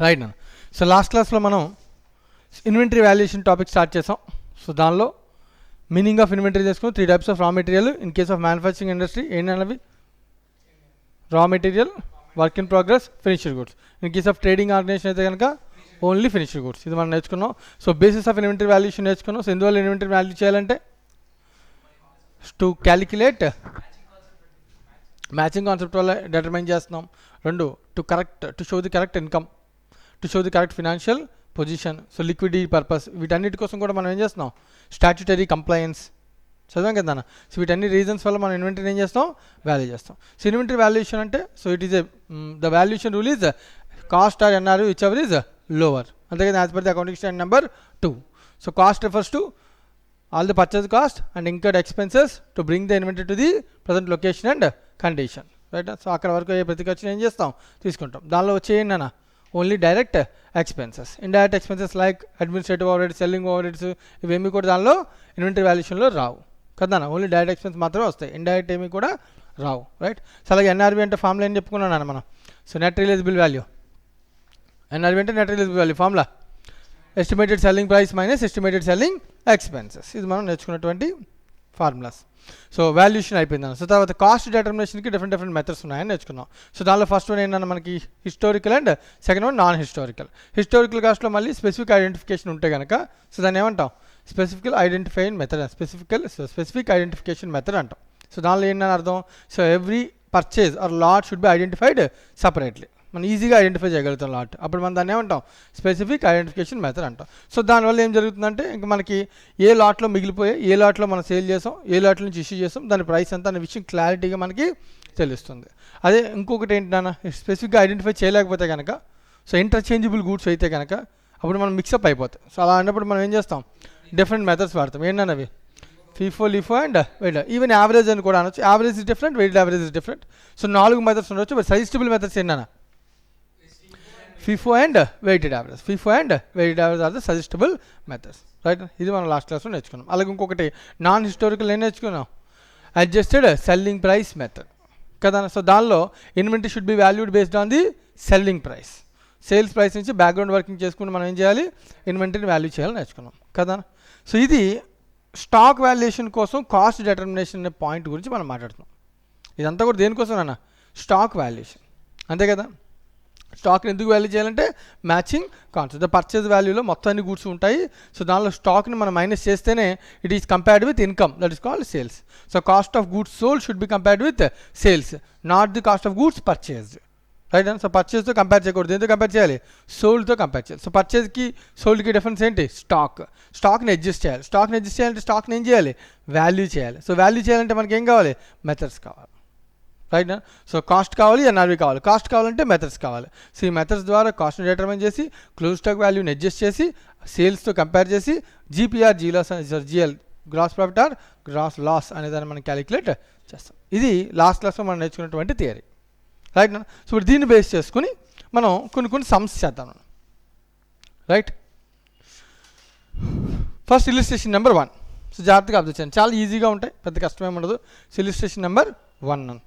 Right అన్న. So last క్లాస్లో మనం ఇన్వెంటరీ వాల్యుయేషన్ టాపిక్ స్టార్ట్ చేసాం. సో దానిలో మీనింగ్ ఆఫ్ ఇన్వెంటరీ చేసుకుని 3 types of raw material in case of manufacturing industry ఏంటన్నవి raw material, work in progress, finished goods. In case of trading organisation అయితే కనుక only finished goods. ఇది మనం నేర్చుకున్నాం. So basis of inventory valuation నేర్చుకున్నాం. So ఎందువల్ల inventory value చేయాలంటే to calculate matching concept వల్ల డిటర్మైన్ చేస్తున్నాం. 2 to show the correct income, to show the correct financial position. So liquidity purpose. వీటన్నిటి కోసం కూడా మనం ఏం చేస్తున్నాం, స్టాట్యుటరీ కంప్లయన్స్ చదివాం కదా అన్న. సో వీటన్ని రీజన్స్ వల్ల మనం ఇన్వెంటరీ ఏం చేస్తాం, వాల్యూ చేస్తాం. సో ఇన్వెంటరీ వాల్యుయేషన్ అంటే so it is the valuation rule is cost or NRV whichever is lower. అంతే కదా, as per the accounting standard number 2. So cost refers to all the purchase cost and incurred expenses to bring the inventory to the present location and condition, right? So అక్కడ వరకు ఏ ప్రతి ఖర్చుని ఏం చేస్తాం, తీసుకుంటాం. దానిలో వచ్చే ఏంటన్నా only direct expenses. Indirect expenses like administrative over heads, selling over heads, ఇవేమీ కూడా దానిలో ఇన్వెంటరీ వాల్యుయేషన్లో రావు కదా. ఓన్లీ డైరెక్ట్ ఎక్స్పెన్స్ మాత్రమే వస్తాయి, ఇండైరెక్ట్ ఏమీ కూడా రావు, రైట్? సో అలాగే ఎన్ఆర్బి అంటే ఫార్ములా ఏం చెప్పుకున్నాను మనం. So net realisable value, NRV అంటే net realisable value formula estimated selling price minus estimated selling expenses. ఇది మనం నేర్చుకున్నటువంటి ఫార్ములాస్. సో వాల్యుయేషన్ అయిపోయింది. సో తర్వాత కాస్ట్ డిటర్మినేషన్కి డిఫరెంట్ మెథడ్స్ ఉన్నాయని నేర్చుకున్నాం. సో దానిలో ఫస్ట్ వన్ ఏంటన్నా మనకి historical and second one non historical. Historical కాస్ట్లో మళ్ళీ స్పెసిఫిక్ ఐడెంటిఫికేషన్ ఉంటే కనుక సో దాన్ని ఏమంటాం, స్పెసిఫిక్ ఐడెంటిఫికేషన్ మెథడ్ అంటాం. సో దానిలో ఏంటని అర్థం, so every purchase or lot should be identified separately. మనం ఈజీగా ఐడెంటిఫై చేయగలుగుతాం లాట్, అప్పుడు మనం దాన్ని ఏమంటాం, స్పెసిఫిక్ ఐడెంటిఫికేషన్ మెథడ్ అంటాం. సో దానివల్ల ఏం జరుగుతుందంటే ఇంకా మనకి ఏ లాట్లో మిగిలిపోయే, ఏ లాట్లో మనం సేల్ చేసాం, ఏ లాట్లో నుంచి ఇష్యూ చేసాం, దాని ప్రైస్ ఎంత అనే విషయం క్లారిటీగా మనకి తెలుస్తుంది. అదే ఇంకొకటి ఏంటన్నా, స్పెసిఫిక్గా ఐడెంటిఫై చేయలేకపోతే కనుక, సో ఇంటర్చేంజబుల్ గూడ్స్ అయితే కనుక అప్పుడు మనం మిక్సప్ అయిపోతాం. సో అలా అన్నప్పుడు మనం ఏం చేస్తాం, డిఫరెంట్ మెథడ్స్ వాడతాం. ఏంటన్నవి FIFO, LIFO and weight. Even average అని కూడా అనొచ్చు. Average is different, weight average is different. So 4 methods ఉండొచ్చు. బట్ సజెస్టబుల్ మెథడ్స్ ఏంటన్నా, FIFO and weighted average. FIFO and weighted average are the suggestible methods, right? ఇది మనం last క్లాస్లో నేర్చుకున్నాం. అలాగే ఇంకొకటి నాన్ హిస్టారికల్ ఏం నేర్చుకున్నాం, అడ్జస్టెడ్ సెల్లింగ్ ప్రైస్ మెథడ్ కదా. సో దానిలో inventory should be valued based on the selling price. Sales price నుంచి బ్యాక్గ్రౌండ్ వర్కింగ్ చేసుకుంటూ మనం ఏం చేయాలి, ఇన్వెంటరీని వాల్యూ చేయాలని నేర్చుకున్నాం కదా. సో ఇది స్టాక్ వాల్యుయేషన్ కోసం కాస్ట్ డిటర్మినేషన్ అనే పాయింట్ గురించి మనం మాట్లాడుతున్నాం. ఇదంతా కూడా దేనికోసం అన్న, స్టాక్ వాల్యుయేషన్, అంతే కదా. స్టాక్ని ఎందుకు వాల్యూ చేయాలంటే మ్యాచింగ్ కాన్సెప్ట్. ద పర్చేజ్ వాల్యూలో మొత్తం అన్ని గూడ్స్ ఉంటాయి. సో దానిలో స్టాక్ని మనం మైనస్ చేస్తేనే it is compared with income, that is called sales. So cost of goods sold should be compared with sales, not the cost of goods purchased, right? So పర్చేజ్తో compare చేయకూడదు. ఎందుకు compare చేయాలి, సోల్డ్తో compare చేయాలి. So పర్చేజ్కి సోల్డ్కి difference ఏంటి, స్టాక్ని అడ్జస్ట్ చేయాలి. స్టాక్ని అడ్జస్ట్ చేయాలంటే స్టాక్ని ఏం చేయాలి, వాల్యూ చేయాలి. సో వాల్యూ చేయాలంటే మనకి ఏం కావాలి, మెథడ్స్ కావాలి, రైట్? సో కాస్ట్ కావాలి, ఎన్ఆర్వి కావాలి. కాస్ట్ కావాలంటే మెథడ్స్ కావాలి. సో ఈ మెథడ్స్ ద్వారా కాస్ట్ని డిటర్మైన్ చేసి క్లోజ్ స్టాక్ వాల్యూని అడ్జస్ట్ చేసి సేల్స్తో కంపేర్ చేసి GPR, GL, gross profit or gross loss అనేదాన్ని మనం క్యాలిక్యులేట్ చేస్తాం. ఇది లాస్ట్ క్లాస్లో మనం నేర్చుకున్నటువంటి థియరీ, రైట్? సో ఇప్పుడు దీన్ని బేస్ చేసుకుని మనం కొన్ని సమ్స్ చేద్దాం, right? First illustration number 1. So జాగ్రత్తగా అబ్జర్వ్ చేయండి, చాలా ఈజీగా ఉంటాయి, పెద్ద కష్టమేమి ఉండదు. So illustration number 1.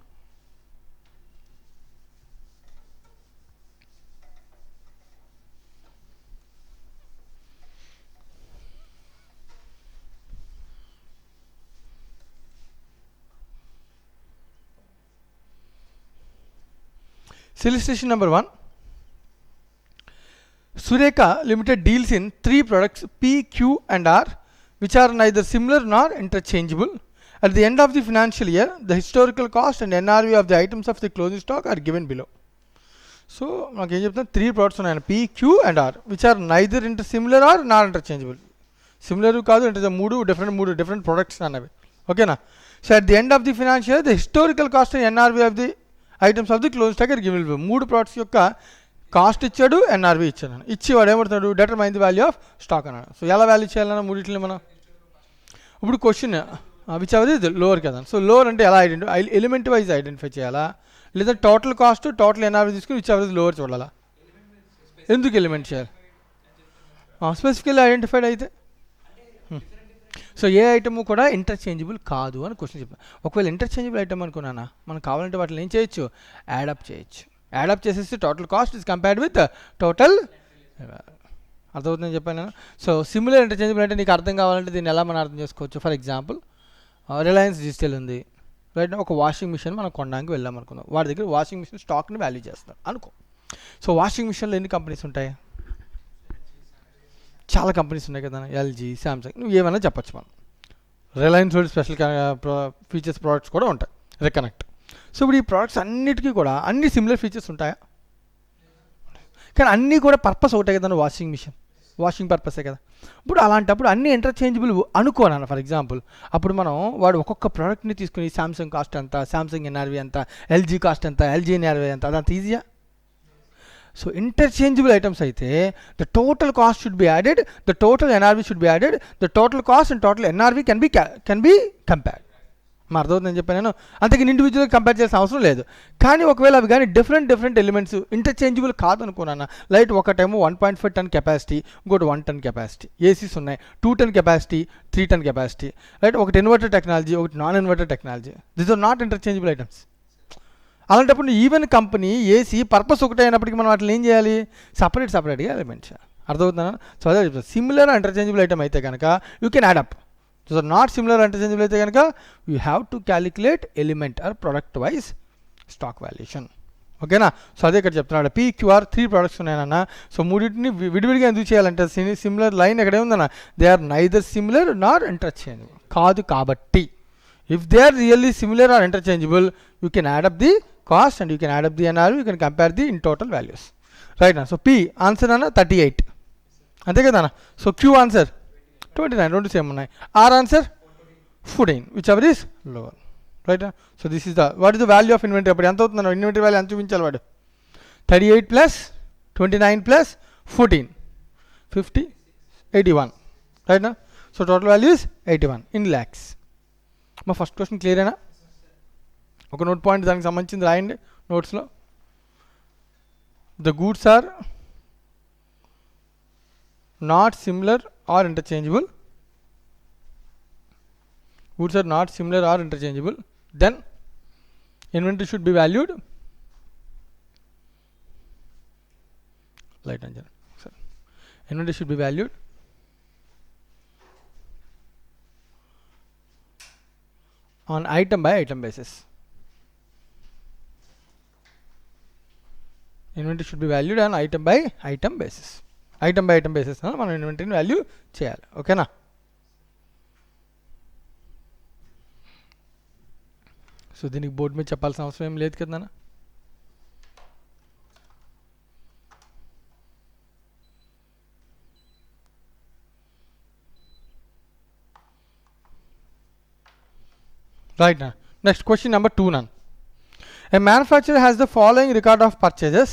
Illustration number 1. Sureka Limited deals in 3 products P, Q and R which are neither similar nor interchangeable. At the end of the financial year, the historical cost and NRV of the items of the closing stock are given below. So, నాకు ఏం చెప్తాను, 3 products ఉన్నాయి P, Q and R which are neither similar or nor interchangeable. Similar కాదు, అంటే 3 different products అన్నవి, ఓకేనా. So at the end of the financial year, the historical cost and NRV of the items of the close stock are given below. 3 products యొక్క cost ఇచ్చాడు, NRV ఇచ్చాడు. ఇచ్చి వాడు ఏమడుతున్నాడు, determine the value of stock అన్నాడు. So ఎలా value చేయాలన్నా మూడింటిని మనం ఇప్పుడు క్వశ్చన్ విచ్ అవర్ ఇది లోవర్ కదా. సో లోవర్ అంటే ఎలా ఎలిమెంట్ వైజ్ ఐడెంటిఫై చేయాలా, లేదా టోటల్ కాస్ట్ టోటల్ ఎన్ఆర్వి తీసుకుని విచ్ అవర్ లోవర్ చూడాలా, ఎందుకు ఎలిమెంట్ చేయాలి, స్పెసిఫికల్లీ ఐడెంటిఫైడ్ అయితే. సో ఏ ఐటమ్ కూడా ఇంటర్చేంజబుల్ కాదు అని క్వశ్చన్ చెప్పాను. ఒకవేళ ఇంటర్చేంజబుల్ ఐటమ్ అనుకున్నానా, మనం కావాలంటే వాటిని ఏం చేయొచ్చు, యాడప్ చేయొచ్చు. యాడప్ చేసేసి total cost is compared with total. అర్థమవుతుందని చెప్పాను నేను. సో సిమిలర్ ఇంటర్చేంజబుల్ అంటే నీకు అర్థం కావాలంటే దీన్ని ఎలా మనం అర్థం చేసుకోవచ్చు. ఫర్ ఎగ్జాంపుల్ రిలయన్స్ డిజిటల్ ఉంది, రైట్. ఒక వాషింగ్ మిషన్ మనం కొనడానికి వెళ్ళాం అనుకుందాం. వాడి దగ్గర వాషింగ్ మిషన్ స్టాక్ని వాల్యూ చేస్తాం అనుకో. సో వాషింగ్ మిషన్లో ఎన్ని కంపెనీస్ ఉంటాయి? చాలా కంపెనీస్ ఉన్నాయి కదా, ఎల్జీ, శాంసంగ్, నువ్వు ఏమైనా చెప్పచ్చు. మనం రిలయన్స్ వాళ్ళు స్పెషల్ ఫీచర్స్ ప్రోడక్ట్స్ కూడా ఉంటాయి, రికనెక్ట్. సో ఇప్పుడు ఈ ప్రోడక్ట్స్ అన్నిటికీ కూడా అన్ని సిమిలర్ ఫీచర్స్ ఉంటాయా? కానీ అన్నీ కూడా పర్పస్ ఒకటే కదా, వాషింగ్ మిషన్ వాషింగ్ పర్పసే కదా. ఇప్పుడు అలాంటప్పుడు అన్ని ఇంటర్చేంజబుల్ అనుకోనాను ఫర్ ఎగ్జాంపుల్. అప్పుడు మనం వాడు ఒక్కొక్క ప్రోడక్ట్ని తీసుకుని శాంసంగ్ కాస్ట్ ఎంత, శాంసంగ్ ఎన్ఆర్వి ఎంత, ఎల్జీ కాస్ట్ ఎంత, ఎల్జీ ఎన్ఆర్వి ఎంత, అదంత ఈజీయా? సో ఇంటర్చేంజబుల్ ఐటమ్స్ అయితే the total cost should be added, the total NRV should be added, the total cost and total NRV can be compared. మా అర్థమవుతుందని చెప్పాను నేను. అంతకు ఇండివిజువల్గా కంపేర్ చేయాల్సిన అవసరం లేదు. కానీ ఒకవేళ అవి కానీ డిఫరెంట్ ఎలిమెంట్స్ ఇంటర్చేంజబుల్ కాదనుకున్నాను, లైట్ ఒకటేమో 1.5 టన్ కెపాసిటీ, ఇంకోటి 1 టన్ కెపాసిటీ, ఏసీస్ ఉన్నాయి 2 ton capacity, 3 ton capacity, right. ఒకటి ఇన్వర్టర్ టెక్నాలజీ, ఒకటి non inverter technology. This are not interchangeable items. అలాంటప్పుడు ఈవెన్ కంపెనీ ఏసీ పర్పస్ ఒకటే అయినప్పటికీ మనం వాటిని ఏం చేయాలి? సపరేట్గా ఎలిమెంట్స్. అర్థమవుతున్నాను. సో అదే చెప్తాను, సిమిలర్ ఇంటర్చేంజబుల్ ఐటమ్ అయితే కనుక you can add up. So not similar interchangeable అయితే కనుక you have to calculate element or product wise stock valuation. ఓకేనా? సో అదే ఇక్కడ చెప్తున్నాడు, పీక్యూఆర్ 3 ప్రోడక్ట్స్ ఉన్నాయన్న. సో మూడింటిని విడివిడిగా ఎందుకు చేయాలంటే సిమిలర్ లైన్ ఎక్కడే ఉందన్న, they are neither similar nor interchangeable కాదు కాబట్టి. If they are really similar or interchangeable you can add up the cost and you can add up the NRV, you can compare the in total values, right నా. So P answer అన్న 38, అంతే కదా అన్న. So Q answer 29, రెండు same ఉన్నాయి. Or answer 14, whichever is lower, right. So this is what is the value of inventory. అప్పుడు ఎంత అవుతుందన్న ఇన్వెంటరీ వాల్యూ ఎంత చూపించాలి వాడు? 38 ప్లస్ 29 ప్లస్ 14 50 81, రైట్ నా. So total value is 81 in lakhs. మా ఫస్ట్ క్వశ్చన్ క్లియరేనా? ఒక నోట్ పాయింట్ దానికి సంబంధించింది రాయండి నోట్స్లో. The goods are not similar or interchangeable. Goods are not similar or interchangeable, then inventory should be valued. Light engine. Sorry. Inventory should be valued on item by item basis. Inventory should be valued on item by item basis. Item by item basis మనం ఇన్వెంటరీని value చేయాలి. ఓకేనా? So దీనికి board మీద చెప్పాల్సిన అవసరం ఏం లేదు కదా. రైట్ నా. నెక్స్ట్ క్వశ్చన్ నెంబర్ 2 నన్. A manufacturer has the following record of purchases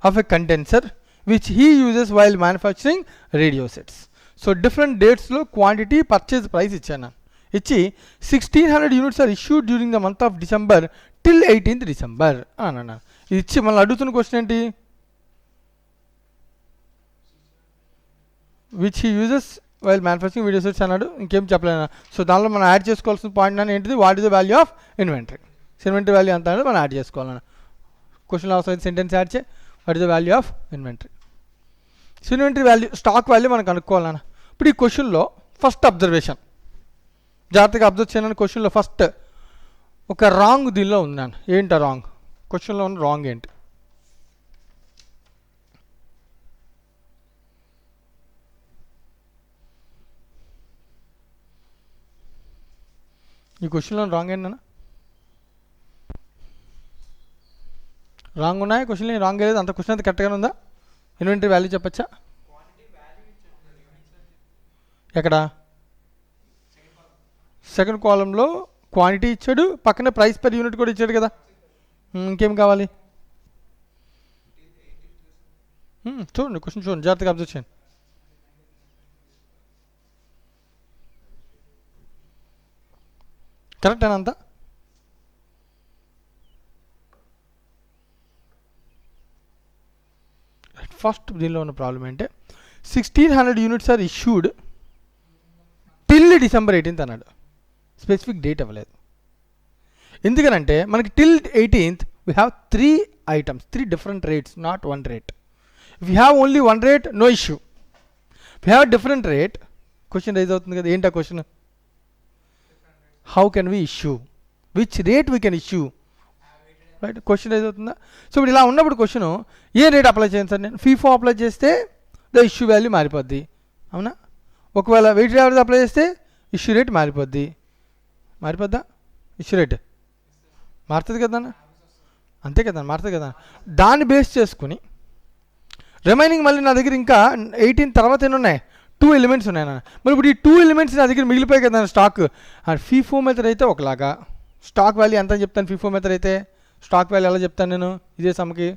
of a condenser which he uses while manufacturing radio sets. So different dates లో quantity purchase price ఇచ్చాను. ఇచ్చి 1600 units are issued during the month of December till 18th December అని అన్నాను. ఇది ఇచ్చి మళ్ళీ అడుగుతున్న question ఏంటి? Which he uses while manufacturing video sets అన్నాడు. ఇంకేం చెప్పలేను. సో దానిలో మనం యాడ్ చేసుకోవాల్సిన పాయింట్ అని ఏంటిది? What is the value of inventory. Inventory value ఎంత అనేది మనం యాడ్ చేసుకోవాలన్నా. క్వశ్చన్లో అవసరం సెంటెన్స్ యాడ్ చేయి. What is the value of inventory. So inventory value stock value మనం కనుక్కోవాలన్నా. ఇప్పుడు ఈ క్వశ్చన్లో ఫస్ట్ అబ్జర్వేషన్ జాగ్రత్తగా అబ్జర్వ్ చేయను. క్వశ్చన్లో ఫస్ట్ ఒక రాంగ్ దీనిలో ఉన్నాను. ఏంటి రాంగ్? క్వశ్చన్లో ఉన్న రాంగ్ ఏంటి? ఈ క్వశ్చన్లో రాంగ్ ఏంటన్నా? రాంగ్ ఉన్నాయా క్వశ్చన్లో? రాంగ్ లేదు. అంత క్వశ్చన్ అంతా కరెక్ట్గానే ఉందా? ఇన్వెంటరీ వాల్యూ చెప్పచ్చా? ఎక్కడ? సెకండ్ కాలంలో క్వాంటిటీ ఇచ్చాడు, పక్కన ప్రైస్ పర్ యూనిట్ కూడా ఇచ్చాడు కదా. ఇంకేం కావాలి? చూడండి క్వశ్చన్ చూడండి, జాగ్రత్తగా అబ్జర్వ్ చేయండి. కరెక్ట్ అని అంతా? ఫస్ట్ దీనిలో ఉన్న ప్రాబ్లం ఏంటంటే 1600 units are issued till December 18th అన్నాడు. స్పెసిఫిక్ డేట్ అవ్వలేదు. ఎందుకనంటే మనకి till 18th we have 3 items, 3 different rates, not one rate. If you have only one rate, no issue. If you have a different rate, question raise అవుతుంది కదా, ఏంటా question? How can we issue? Which rate we can issue? Right, question raise అవుతుందా? So ఇప్పుడు ఇలా ఉన్నప్పుడు question ఏ rate apply చేయండి sir నేను? FIFO apply చేస్తే ద ఇష్యూ వాల్యూ మారిపోద్ది, అవునా? ఒకవేళ వెయిటెడ్ యావరేజ్ అప్లై చేస్తే ఇష్యూ రేట్ మారిపోద్ది. మారిపోద్దా? ఇష్యూ రేట్ మారుతుంది కదా, అంతే కదా, మారుతుంది కదా. దాన్ని బేస్ చేసుకుని రిమైనింగ్ మళ్ళీ నా దగ్గర ఇంకా 18 తర్వాత ఎన్ని ఉన్నాయి? 2 ఎలిమెంట్స్ ఉన్నాయి నాన్న. మరి ఇప్పుడు ఈ 2 ఎలిమెంట్స్ నా దగ్గర మిగిలిపోయాయి కదా స్టాక్. ఫీఫో మెథడ్ అయితే ఒకలాగా, స్టాక్ వాల్యూ ఎంత అని చెప్తాను. ఫీఫో మెథడ్ అయితే స్టాక్ వాల్యూ ఎలా చెప్తాను నేను? ఇదే సమ్కి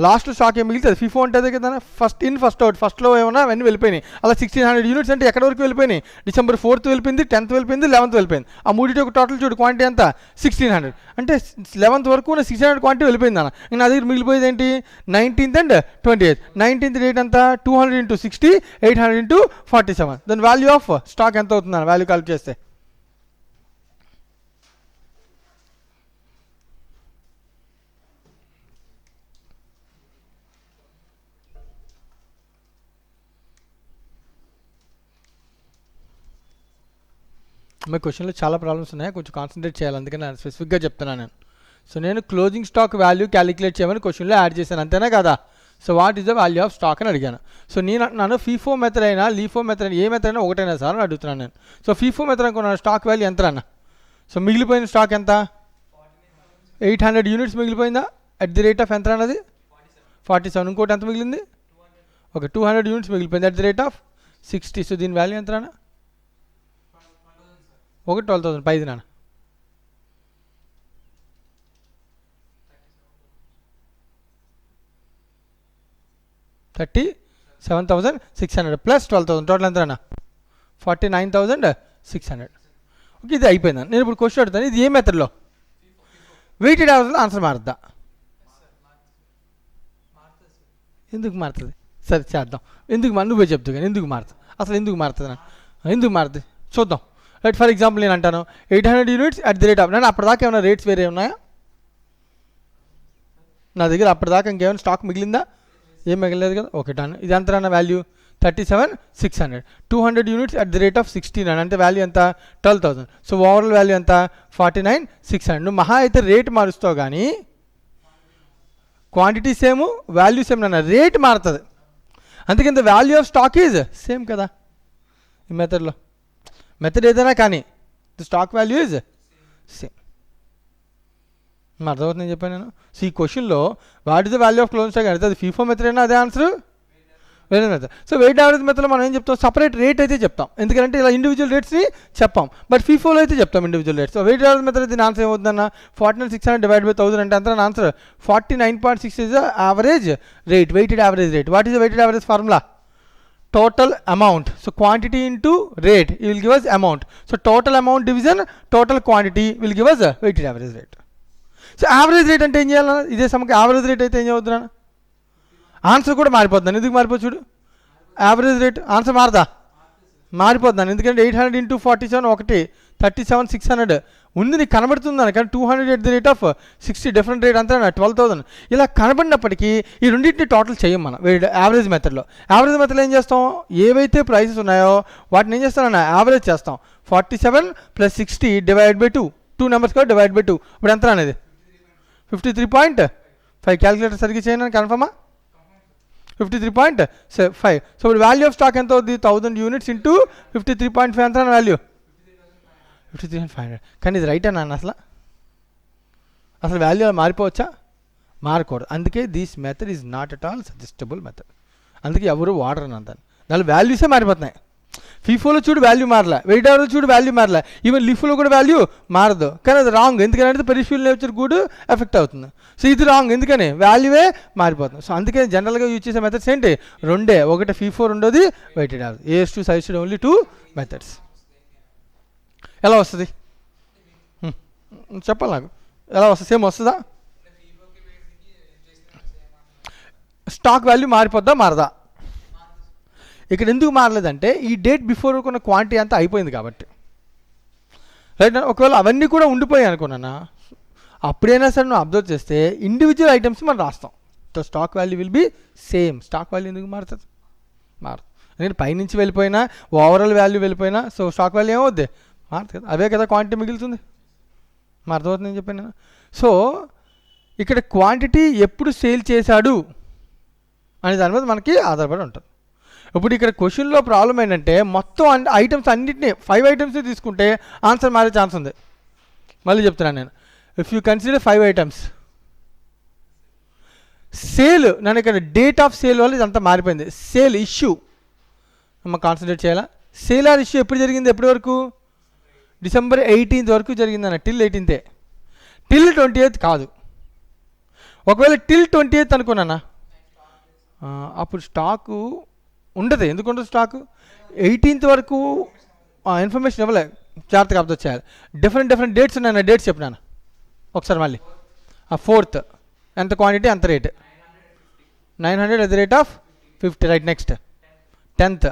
లాస్ట్లో స్టాక్ ఏం మిగిలితే ఫీఫో ఉంటుంది కదా, ఫస్ట్ ఇన్ ఫస్ట్ అవుట్. ఫస్ట్లో ఏమన్నా అవన్నీ వెళ్ళిపోయినాయి. అలా 1600 యూనిట్స్ అంటే ఎక్కడి వరకు వెళ్ళిపోయినాయి? December 4th వెళ్ళిపోయింది, 10th వెళ్ళిపోయింది, 11th వెళ్ళిపోయింది. ఆ మూడింటి ఒక టోటల్ చూడు క్వాంటిటీ ఎంత? 1600. అంటే 11th వరకు 1600 క్వాంటిటీ వెళ్ళిపోయింది అన్న. ఇంకా నా దగ్గర మిగిలిపోయేది ఏంటి? 19th and 28th. 19th rate ఎంత? 200 into 60, 800 into 47. దాని వాల్యూ ఆఫ్ స్టాక్ ఎంత అవుతుంది అన్న? వాల్యూ కాల్కులేట్ చేస్తే మీ క్వశ్చన్లో చాలా ప్రాబ్లమ్స్ ఉన్నాయి, కొంచెం కాన్సన్ట్రేట్ చేయాలి, అందుకని నేను స్పెసిఫిక్గా చెప్తున్నాను నేను. సో నేను క్లోజింగ్ స్టాక్ వాల్యూ క్యాలిక్యులేట్ చేయమని క్వశ్చన్లో యాడ్ చేశాను, అంతేనా కదా? So what is the value of stock అని అడిగాను. సో నేను అంటున్నాను ఫీఫో మెథడ్ అయినా లీఫో మెథడ్ అయినా ఏ మెథడ్ అయినా ఒకటైనా సార్ అని అడుగుతున్నాను నేను. సో ఫీఫో మెథడ్ అనుకున్నాను స్టాక్ వాల్యూ ఎంత అన్న? సో మిగిలిపోయిన స్టాక్ ఎంత? 800 యూనిట్స్ మిగిలిపోయిందా అట్ ది రేట్ ఆఫ్ ఎంత అన్నది? 47. ఇంకోటి ఎంత మిగిలింది? ఓకే, 200 యూనిట్స్ మిగిలిపోయింది at the rate of 60. So దీని వాల్యూ ఎంత అన్న? ఒకటి 12,000 పైది నాన్న. 37,600 ప్లస్ 12,000 టోటల్ ఎంత అన్న? 49,600. ఓకే, ఇది అయిపోయింది. నేను ఇప్పుడు క్వశ్చన్ అడుగుతాను, ఇది ఏ మెథడ్లో? వెయిటెడ్ యావరేజ్లో ఆన్సర్ మారుద్దా? ఎందుకు మారుతుంది? సరే చేద్దాం. ఎందుకు నువ్వే చెప్తూ కానీ ఎందుకు మారుతుంది? అసలు ఎందుకు మారుతుంది నా? ఎందుకు మారుతుంది చూద్దాం. రైట్, ఫర్ ఎగ్జాంపుల్ నేను అంటాను 800 units at the rate of, నేను అప్పటిదాకా ఏమైనా రేట్స్ వేరే ఉన్నాయా నా దగ్గర? అప్పటిదాకా ఇంకేమైనా స్టాక్ మిగిలిందా? ఏం మిగలేదు కదా. Okay done. ఇది ఎంత అన్న value? 37,600. 200 units at the rate of 16 అంటే వాల్యూ ఎంత? 12,000. సో ఓవరాల్ వాల్యూ ఎంత? 49,600. నువ్వు మహా అయితే రేట్ మారుస్తావు కానీ క్వాంటిటీ సేమ్, వాల్యూ సేమ్ నాన్న, రేట్ మారుతుంది. అందుకే the value of stock is same కదా ఈ మెథడ్లో. మెథడ్ ఏదైనా కానీ the stock value is same. అర్థమవుతుంది నేను చెప్పాను నేను. సో ఈ క్వశ్చన్లో what is the value of closing stock అంటే అది ఫీఫో మెథడ్ అయినా అదే ఆన్సర్, వేరే మెథడ్. సో వెయిట్ యావరేజ్ మెథడ్లో మనం ఏం చెప్తాం? సపరేట్ రేట్ అయితే చెప్తాం, ఎందుకంటే ఇలా ఇండివిజువల్ రేట్స్ని చెప్పాం. బట్ ఫీఫోలో అయితే చెప్తాం individual rates. So weight average method దీని ఆన్సర్ ఏమవుతుందన్న? 49,600 డివైడ్ బై 1000 అంటే అంత answer 49.6 is the average rate, weighted average rate. What is the weighted average formula? Total amount. So quantity into rate, it will give us amount. So total amount division total quantity will give us a weighted average rate. So average rate అంటే ఏం చేయాలన్నా? ఇదే సమకి average rate అయితే ఏం చదువుతున్నా? Answer కూడా మారిపోతుందని. ఎందుకు మారిపోతుంది చూడు? యావరేజ్ రేట్ ఆన్సర్ మారదా? మారిపోతుందని. ఎందుకంటే 800 into 47 ఒకటి 37,600 ఉంది, నీకు కనబడుతుందని. కానీ 200 at the rate of 60 different rate అంతా 12,000. ఇలా కనబడినప్పటికీ ఈ రెండింటిని టోటల్ చేయం మనం యావరేజ్ మెథడ్లో. యావరేజ్ మెథడ్లో ఏం చేస్తాం? ఏవైతే ప్రైసెస్ ఉన్నాయో వాటిని ఏం చేస్తామన్నా? యావరేజ్ చేస్తాం. 47 + 60 డివైడ్ బై 2, 2 నెంబర్స్ కూడా డివైడ్ బై 2. ఇప్పుడు ఎంత అనేది? 53.5. క్యాలిక్యులేటర్ సరిగ్గా చేయను కన్ఫర్మా? 53.5. సో ఇప్పుడు వాల్యూ ఆఫ్ స్టాక్ ఎంత అవుతుంది? 1000 యూనిట్స్ ఇంటూ 53.5 ఎంత వాల్యూ? 53,500. కానీ ఇది రైట్ అన్న అసలు వాల్యూ మారిపోవచ్చా? మారకూడదు. అందుకే this method is not at all suggestible method. అందుకే ఎవరు వాడరు అంటాను. దాని వాల్యూసే మారిపోతున్నాయి. ఫీఫోలో చూడు వాల్యూ మారలే, వెయిట్ యావరేజ్ చూడు వాల్యూ మారలే, ఈవెన్ లిఫోలో కూడా వాల్యూ మారదు. కానీ అది రాంగ్, ఎందుకంటే పెరిఫియల్ నేచర్ కూడా ఎఫెక్ట్ అవుతుంది. సో ఇది రాంగ్, ఎందుకని వాల్యూవే మారిపోతుంది. సో అందుకే జనరల్గా యూజ్ చేసే మెథడ్స్ ఏంటి? రెండే, ఒకటి ఫీఫో, రెండోది weighted average. AS2 suggested only 2 methods. ఎలా వస్తుంది చెప్పాలి నాకు? ఎలా వస్తుంది? సేమ్ వస్తుందా? స్టాక్ వాల్యూ మారిపోద్దా మారదా? ఇక్కడ ఎందుకు మారలేదంటే ఈ డేట్ బిఫోర్ కొన్న క్వాంటిటీ అంతా అయిపోయింది కాబట్టి. రైట్. ఒకవేళ అవన్నీ కూడా ఉండిపోయాయి అనుకున్నానా, అప్పుడైనా సరే నువ్వు అబ్జర్వ్ చేస్తే ఇండివిజువల్ ఐటమ్స్ మనం రాస్తాం. So stock value will be same. Stock value ఎందుకు మారుతుంది? మారుతుంది. ఎందుకంటే పైనుంచి వెళ్ళిపోయినా ఓవరాల్ వాల్యూ వెళ్ళిపోయినా సో స్టాక్ వాల్యూ ఏమవుద్ది? మారుతుంది కదా. అవే కదా క్వాంటిటీ మిగులుతుంది. అర్థమవుతుంది నేను చెప్పాను నేను. సో ఇక్కడ క్వాంటిటీ ఎప్పుడు సేల్ చేశాడు అనే దాని మీద మనకి ఆధారపడి ఉంటుంది. ఇప్పుడు ఇక్కడ క్వశ్చన్లో ప్రాబ్లం ఏంటంటే మొత్తం ఐటమ్స్ అన్నింటినీ 5 ఐటమ్స్ తీసుకుంటే ఆన్సర్ మారే ఛాన్స్ ఉంది. మళ్ళీ చెప్తున్నాను నేను. If you consider 5 items, sale నన్ను ఇక్కడ డేట్ ఆఫ్ సేల్ వల్ల ఇదంతా మారిపోయింది. సేల్ ఇష్యూ మనం కాన్సన్ట్రేట్ చేయాలా? సేల్ ఆర్ ఇష్యూ ఎప్పుడు జరిగింది? ఎప్పటి వరకు? December 18th వరకు జరిగిందన్న. టిల్ 18th, టిల్ 28th కాదు. ఒకవేళ టిల్ 28th అనుకున్నానా, అప్పుడు స్టాకు ఉండదు. ఎందుకుంటుంది స్టాకు? 18th వరకు ఇన్ఫర్మేషన్ ఇవ్వలే. జాగ్రత్తగా అబ్జర్వ్ చేయాలి. డిఫరెంట్ డేట్స్ ఉన్నాయి. డేట్స్ చెప్పినాను ఒకసారి మళ్ళీ. 4th ఎంత క్వాంటిటీ అంత rate? 900 right. Next 10th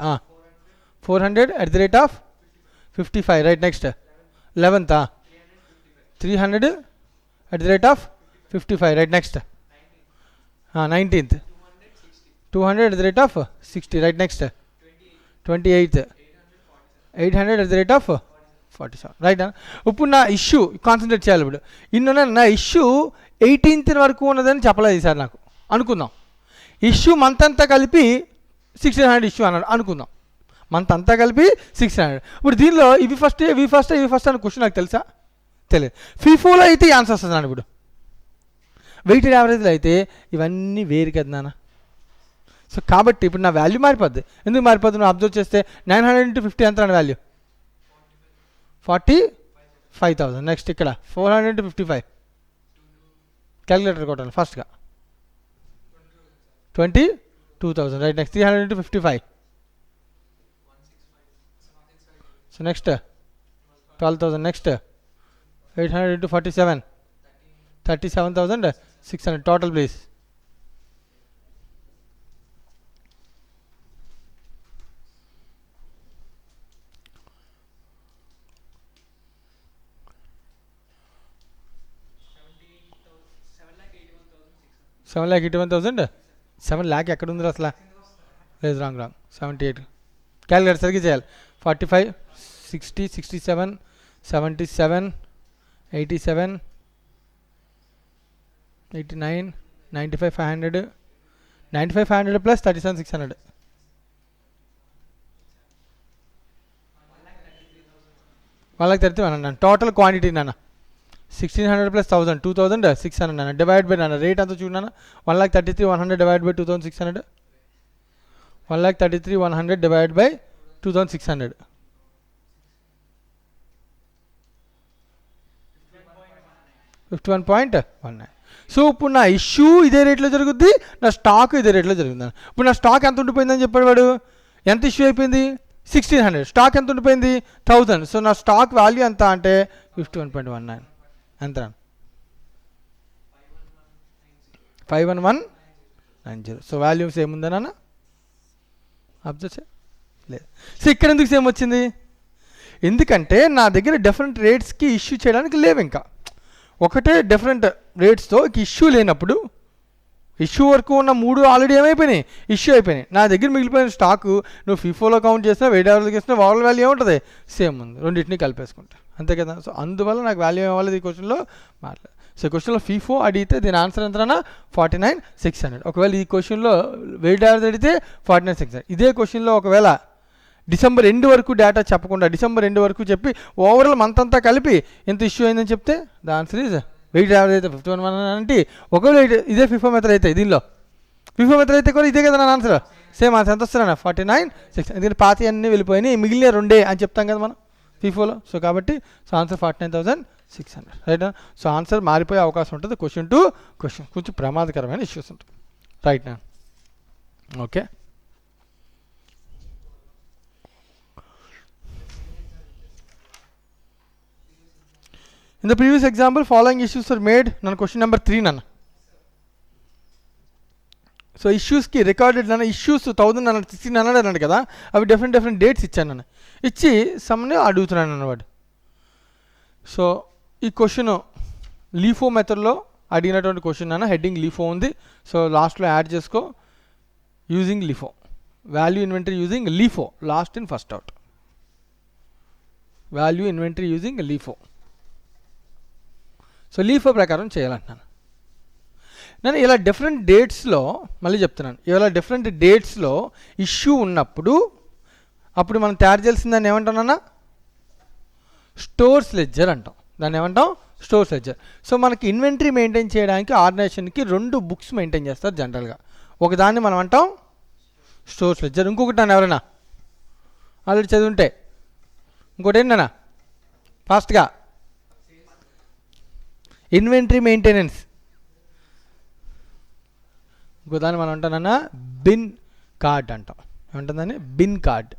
400 55 right. Next 11th 300 55 right. Next 19th 200 60 right. Next 28th 800 47 right. ఇప్పుడు నా ఇష్యూ కాన్సన్ట్రేట్ చేయాలి. ఇప్పుడు ఇన్న నా ఇష్యూ 18th వరకు ఉన్నదని చెప్పలేదు ఈసారి నాకు. అనుకుందాం ఇష్యూ మంత్ అంతా కలిపి 1600 ఇష్యూ అన్నాడు అనుకుందాం. మంత్ అంతా కలిపి 1600. ఇప్పుడు దీనిలో ఇవి ఫస్ట్ అని క్వశ్చన్ నాకు తెలుసా? తెలియదు. ఫీఫోలో అయితే ఈ ఆన్సర్ వస్తుంది నాన్న. ఇప్పుడు వెయిటెడ్ యావరేజ్లో అయితే ఇవన్నీ వేరు కదా నాన్న. సో కాబట్టి ఇప్పుడు నా వాల్యూ మారిపోద్ది. ఎందుకు మారిపోద్ది? నువ్వు అబ్జర్వ్ చేస్తే 900 × 50 ఎంత నా వాల్యూ? 45,000. నెక్స్ట్ ఇక్కడ 400 × 55 క్యాలిక్యులేటర్ కొట్టాలి ఫస్ట్గా 22,000 right. Next 300 × 55 so next 12,000. Next 800 × 47 37,600 total please. $7,81,000. 7 lakh ఎక్కడ ఉంది అసలు? లేదు, రాంగ్ 78. క్యాలిక్యులేటర్ సరిగ్గా చేయాలి. 45 60 67 77 87 89 95 500 95 500 plus 37 600 1,33,100 టోటల్ క్వాంటిటీ నాన్న. 1600 plus 1000 2,600 నాన్న. డివైడ్ బై నాన్న రేట్ అంతా చూడన్నా. 1,33,100 divide by 2,600 1,33,100 divide by 2,600 51.19. So ఇప్పుడు నా ఇష్యూ ఇదే రేట్లో జరుగుద్ది, నా స్టాక్ ఇదే రేట్లో జరుగుతుంది. ఇప్పుడు నా స్టాక్ ఎంత ఉండిపోయిందని చెప్పాడు వాడు. ఎంత ఇష్యూ అయిపోయింది? 1600. స్టాక్ ఎంత ఉండిపోయింది? 1000. సో నా స్టాక్ వాల్యూ ఎంత అంటే 51.19 ఎంత? 51190. సో వాల్యూ సేమ్ ఉందా నాన్న? అబ్జర్వ్ చే లేదు. సో ఇక్కడ ఎందుకు సేమ్ వచ్చింది? ఎందుకంటే నా దగ్గర డిఫరెంట్ రేట్స్కి ఇష్యూ చేయడానికి లేవు. ఇంకా ఒకటే డిఫరెంట్ రేట్స్తో ఇష్యూ లేనప్పుడు ఇష్యూ వరకు ఉన్న 3 ఆల్రెడీ ఏమైపోయినాయి? ఇష్యూ అయిపోయినాయి. నా దగ్గర మిగిలిపోయిన స్టాకు నువ్వు ఫీఫోలో కౌంట్ చేసినా వెయిట్ యావరేజ్ చేసినా ఓవరాల్ వాల్యూ ఏముంటుంది? సేమ్ ఉంది. రెండింటిని కలిపేసుకుంటా అంతే కదా. సో అందువల్ల నాకు వాల్యూ ఏమవ్వాలి ఈ క్వశ్చన్లో మాట్లాడలేదు. సో క్వశ్చన్లో ఫీఫో అడిగితే దీని ఆన్సర్ ఎంతనా? 49,600. ఒకవేళ ఈ క్వశ్చన్లో వెయిట్ యావరేజ్ అడిగితే 49,600. ఇదే క్వశ్చన్లో ఒకవేళ December end వరకు డేటా చెప్పకుండా December end వరకు చెప్పి ఓవరాల్ మంత్ అంతా కలిపి ఎంత ఇష్యూ అయిందని చెప్తే the answer is wait average అయితే 51 అంటే ఒకవేళ ఇదే ఫిఫో మెథడ్ అయితే దీనిలో ఫిఫో మెథడ్ అయితే కూడా ఇదే కదా నా ఆన్సర్. సేమ్ ఆన్సర్ ఎంత వస్తున్నా? 49,600. ఎందుకంటే పాతి అన్నీ వెళ్ళిపోయినాయి, మిగిలిన 2 అని చెప్తాం కదా మనం ఫీఫోలో. సో కాబట్టి so answer 49,600 right. So answer మారిపోయే అవకాశం ఉంటుంది. క్వశ్చన్ టు క్వశ్చన్ కొంచెం ప్రమాదకరమైన ఇష్యూస్ ఉంటుంది రైట్ నా. Okay. In the previous example, following issues are made. Nana question number 3 nana. So issues ki recorded nana issues 1000 nana 1600 anadu kada. Avi different dates ichchanu nana. Ichi sum ne adugutunanu annavadu. So ee question LIFO మెథడ్లో అడిగినటువంటి question అన్న heading LIFO ఉంది. So లాస్ట్లో add చేసుకో using LIFO, value inventory using LIFO, last in first out, value inventory using LIFO. So LIFO ప్రకారం చేయాలంటున్నాను నేను. ఇలా different డేట్స్లో, మళ్ళీ చెప్తున్నాను, ఇలా డిఫరెంట్ డేట్స్లో ఇష్యూ ఉన్నప్పుడు అప్పుడు మనం తయారు చేయాల్సిన దాన్ని ఏమంటానన్నా స్టోర్స్ లెడ్జర్ అంటాం. దాన్ని ఏమంటాం స్టోర్స్ లెడ్జర్. సో మనకి ఇన్వెంటరీ మెయింటైన్ చేయడానికి ఆర్గనైజేషన్కి 2 బుక్స్ మెయింటైన్ చేస్తారు జనరల్గా. ఒకదాన్ని మనం అంటాం స్టోర్స్ లెడ్జర్, ఇంకొకటి నన్ను ఎవరైనా ఆల్రెడీ చదువుంటే ఇంకోటి ఏంటన్నా ఫాస్ట్గా ఇన్వెంటరీ మెయింటెనెన్స్, ఇంకో దాన్ని మనం అంటానన్నా బిన్ కార్డ్ అంటాం. ఏమంటుందని బిన్ కార్డ్,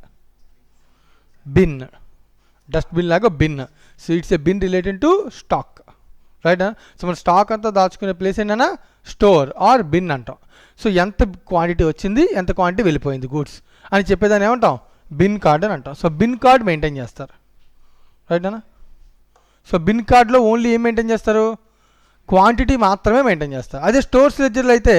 బిన్ డస్ట్బిన్ లాగా bin. So it's a bin related to stock, right. So మన స్టాక్ అంతా దాచుకునే ప్లేస్ ఏంటన్నా స్టోర్ ఆర్ బిన్ అంటాం. సో ఎంత క్వాంటిటీ వచ్చింది, ఎంత క్వాంటిటీ వెళ్ళిపోయింది గూడ్స్ అని చెప్పేదాన్ని ఏమంటాం బిన్ కార్డ్ అని అంటాం. సో బిన్ కార్డ్ మెయింటైన్ చేస్తారు, రైట్ అన్న. సో బిన్ కార్డ్లో ఓన్లీ ఏం మెయింటైన్ చేస్తారు, క్వాంటిటీ మాత్రమే మెయింటైన్ చేస్తారు. అదే స్టోర్స్ లెడ్జర్లో అయితే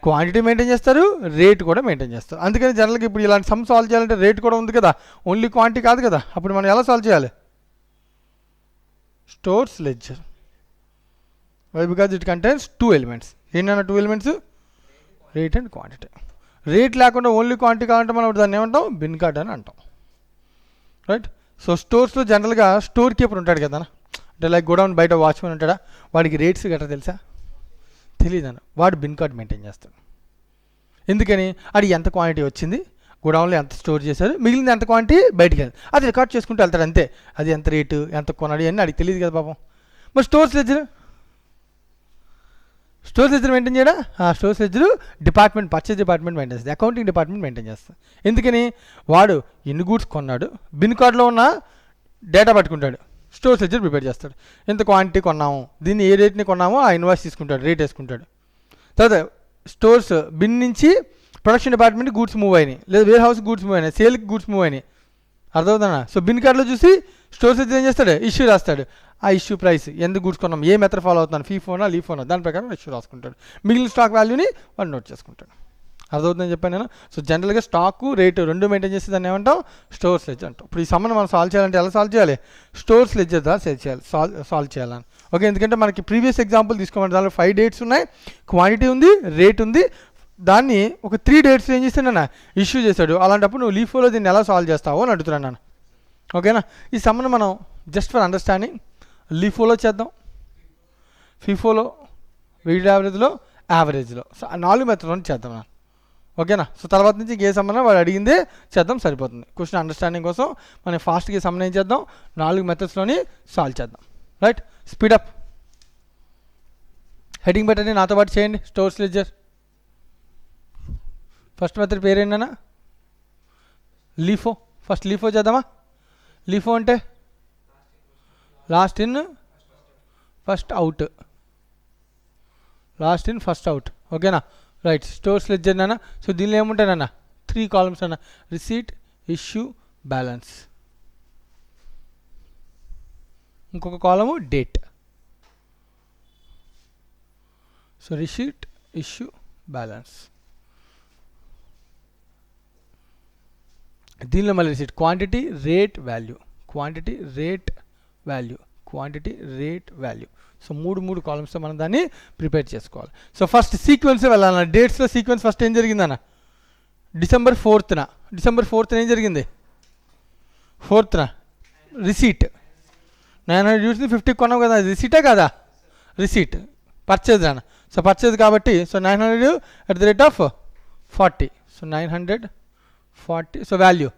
క్వాంటిటీ మెయింటైన్ చేస్తారు, రేట్ కూడా మెయింటైన్ చేస్తారు. అందుకని జనరల్గా ఇప్పుడు ఇలాంటి సమ్ సాల్వ్ చేయాలంటే రేట్ కూడా ఉంది కదా, ఓన్లీ క్వాంటిటీ కాదు కదా. అప్పుడు మనం ఎలా సాల్వ్ చేయాలి stores ledger, why because it contains 2 elements. ఏంటన్నా 2 elements, rate and quantity. Rate లేకుండా ఓన్లీ క్వాంటిటీ కావాలంటే మనం దాన్ని ఏమంటాం బిన్ కార్డ్ అని అంటాం, రైట్. సో స్టోర్స్లో జనరల్గా స్టోర్ కీపర్ ఉంటాడు కదా, అంటే లైక్ గోడౌన్ బయట వాచ్మెన్ ఉంటాడా, వాడికి రేట్స్ గట్రా తెలుసా, తెలియదన్న. వాడు బిన్ కార్డ్ మెయింటైన్ చేస్తాడు. ఎందుకని అది ఎంత క్వాంటిటీ వచ్చింది, గోడౌన్లో ఎంత స్టోర్ చేశారు, మిగిలింది ఎంత క్వాంటిటీ బయటికి వెళ్ళి అది రికార్డ్ చేసుకుంటూ వెళ్తాడు అంతే. అది ఎంత రేటు, ఎంత కొనాలి అని అడిగి తెలియదు కదా పాపం. మరి స్టోర్స్ లెడ్జర్ మెయింటైన్ చేయడా, ఆ stores ledger department, purchase department maintain చేస్తుంది, అకౌంటింగ్ డిపార్ట్మెంట్ మెయింటైన్ చేస్తుంది. ఎందుకని వాడు ఎన్ని గూడ్స్ కొన్నాడు, బిన్ కార్డ్లో ఉన్న డేటా పట్టుకుంటాడు, స్టోర్స్ లెడ్జర్ ప్రిపేర్ చేస్తాడు. ఎంత క్వాంటిటీ కొన్నాము, దీన్ని ఏ రేట్ని కొన్నామో ఆ ఇన్వాయిస్ తీసుకుంటాడు, రేట్ వేసుకుంటాడు. తర్వాత స్టోర్స్ బిన్ నుంచి ప్రొడక్షన్ డిపార్ట్మెంట్ గూడ్స్ మూవ్ అయినాయి, లేదా వేర్ హౌస్ గూడ్స్ మూవ్ అయినాయి, సేల్కి గూడ్స్ మూవ్ అయినాయి, అర్థమవుతుందా. సో బిన్ కార్డ్లో చూసి స్టోర్స్ లెడ్జర్ ఏం చేస్తాడు, ఇష్యూ రాస్తాడు. ఆ ఇష్యూ ప్రైస్, ఎందుకు గూడ్స్ కొన్నాం, ఏ మెథడ్ ఫాలో అవుతున్నాను, ఫీఫోనా లీఫోనా, దాని ప్రకారం ఇష్యూ రాసుకుంటాడు. మిగిలిన స్టాక్ వాల్యూని వాడు నోట్ చేసుకుంటాడు. అర్థమవుతుందని చెప్పాను నేను. సో జనరల్గా స్టాకు రేటు 2 మెయింటైన్ చేస్తే దాన్ని ఏమంటాం స్టోర్స్ లెడ్జర్ అంటాం. ఇప్పుడు ఈ సమ్మని మనం సాల్వ్ చేయాలంటే ఎలా సాల్వ్ చేయాలి, స్టోర్స్ లెడ్జర్ ద్వారా సాల్వ్ చేయాలని. ఓకే, ఎందుకంటే మనకి ప్రీవియస్ ఎగ్జాంపుల్ తీసుకోమంటే దానిలో 5 డేట్స్ ఉన్నాయి, క్వాంటిటీ ఉంది, రేట్ ఉంది. దాన్ని ఒక 3 డేట్స్ ఏం చేస్తాడన్నా ఇష్యూ చేశాడు. అలాంటప్పుడు నువ్వు లీఫోలో దీన్ని ఎలా సాల్వ్ చేస్తావో అని అడుగుతున్నాను నేను. ఓకేనా, ఈ సమ్మని మనం జస్ట్ ఫర్ అండర్స్టాండింగ్ లీఫోలో చేద్దాం, ఫీఫోలో, వెయిటెడ్ యావరేజ్లో, యావరేజ్లో. సో 4 మెథడ్లో చేద్దాం నా. ఓకేనా. సో తర్వాత నుంచి ఏ సంబంధం వాడు అడిగిందే చేద్దాం, సరిపోతుంది. క్వశ్చన్ అండర్స్టాండింగ్ కోసం మనం ఫాస్ట్గా సంబంధం ఏం చేద్దాం, 4 మెథడ్స్లోని సాల్వ్ చేద్దాం, రైట్. స్పీడప్. హెడ్డింగ్ పెట్టండి, నాతో పాటు చేయండి. స్టోర్స్ లెడ్జర్ ఫస్ట్ మెథడ్ పేరు ఏంటన్నా లీఫో. ఫస్ట్ లీఫో చేద్దామా. లీఫో అంటే last in first out, last in first out. ఓకేనా, రైట్. స్టోర్స్ లెడ్జర్ నాన్న. సో దీనిలో ఏముంటాయన్న 3 కాలమ్స్ అన్న, రిసీట్, ఇష్యూ, బ్యాలెన్స్. ఇంకొక కాలము date. So receipt, issue, balance. దీనిలో మళ్ళీ receipt, quantity, rate, value, quantity, rate, value, quantity, rate, value. So 3 కాలమ్స్తో మనం దాన్ని ప్రిపేర్ చేసుకోవాలి. సో ఫస్ట్ సీక్వెన్స్ వెళ్ళాలన్న. డేట్స్లో సీక్వెన్స్ ఫస్ట్ ఏం జరిగిందన్న, డిసెంబర్ 4th ఏం జరిగింది, 4th రిసీట్. 900 యూనిట్స్ని 50 కొన్నాం కదా, రిసీటే కదా, రిసీట్. పర్చేజ్ అన్న. సో పర్చేజ్ కాబట్టి so 900 @40. So 940. So value